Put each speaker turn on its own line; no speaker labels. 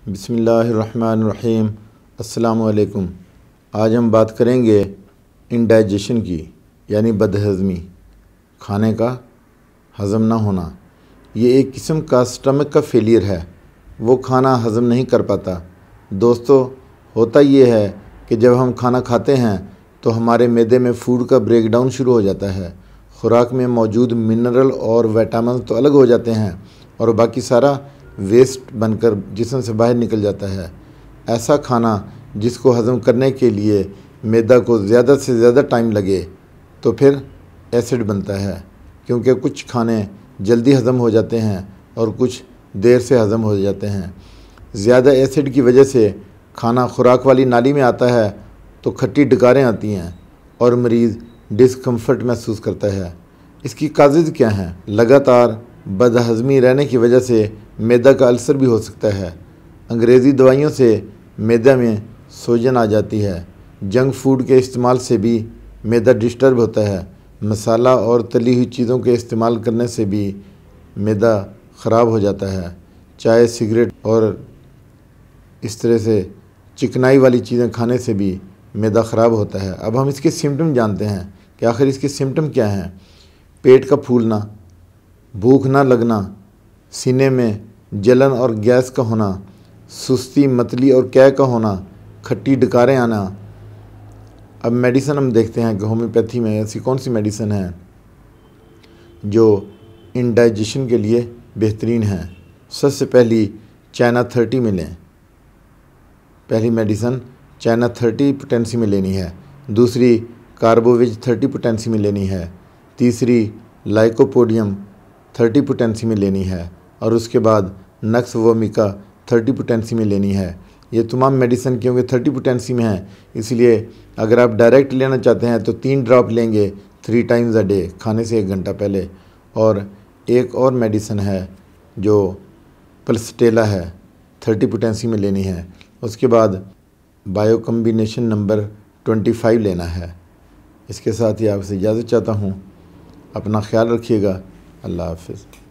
बिस्मिल्लाहिर्रहमानिर्रहीम। अस्सलामु अलैकुम। आज हम बात करेंगे इंडाइजेशन की, यानी बदहज़मी, खाने का हज़म ना होना। ये एक किस्म का स्टमक का फेलियर है, वो खाना हज़म नहीं कर पाता। दोस्तों, होता ये है कि जब हम खाना खाते हैं तो हमारे मैदे में फ़ूड का ब्रेकडाउन शुरू हो जाता है। खुराक में मौजूद मिनरल और विटामिन तो अलग हो जाते हैं और बाकी सारा वेस्ट बनकर जिस्म से बाहर निकल जाता है। ऐसा खाना जिसको हज़म करने के लिए मैदा को ज़्यादा से ज़्यादा टाइम लगे तो फिर एसिड बनता है, क्योंकि कुछ खाने जल्दी हज़म हो जाते हैं और कुछ देर से हज़म हो जाते हैं। ज़्यादा एसिड की वजह से खाना खुराक वाली नाली में आता है तो खट्टी डकारें आती हैं और मरीज़ डिस्कम्फर्ट महसूस करता है। इसकी काज़ेज़ क्या हैं? लगातार बदहज़मी रहने की वजह से मैदा का अल्सर भी हो सकता है। अंग्रेज़ी दवाइयों से मैदा में सूजन आ जाती है। जंक फूड के इस्तेमाल से भी मैदा डिस्टर्ब होता है। मसाला और तली हुई चीज़ों के इस्तेमाल करने से भी मैदा ख़राब हो जाता है। चाय, सिगरेट और इस तरह से चिकनाई वाली चीज़ें खाने से भी मैदा ख़राब होता है। अब हम इसके सिम्टम जानते हैं कि आखिर इसके सिम्टम क्या हैं। पेट का फूलना, भूख ना लगना, सीने में जलन और गैस का होना, सुस्ती, मतली और कै का होना, खट्टी डकारें आना। अब मेडिसिन हम देखते हैं कि होम्योपैथी में ऐसी कौन सी मेडिसिन है जो इंडाइजेशन के लिए बेहतरीन है। सबसे पहली चाइना 30 में लें। पहली मेडिसिन चाइना 30 पोटेंसी में लेनी है। दूसरी कार्बोविज 30 पोटेंसी में लेनी है। तीसरी लाइकोपोडियम 30 पोटेंसी में लेनी है और उसके बाद नक्स वोमिका 30 पोटेंसी में लेनी है। ये तमाम मेडिसिन क्योंकि 30 पोटेंसी में है, इसलिए अगर आप डायरेक्ट लेना चाहते हैं तो 3 ड्रॉप लेंगे 3 टाइम्स अ डे, खाने से 1 घंटा पहले। और एक और मेडिसिन है जो पल्सटेला है, 30 पोटेंसी में लेनी है। उसके बाद बायो कम्बिनेशन नंबर 25 लेना है। इसके साथ ही आपसे इजाज़त चाहता हूँ। अपना ख्याल रखिएगा। अल्लाह हाफ़िज़।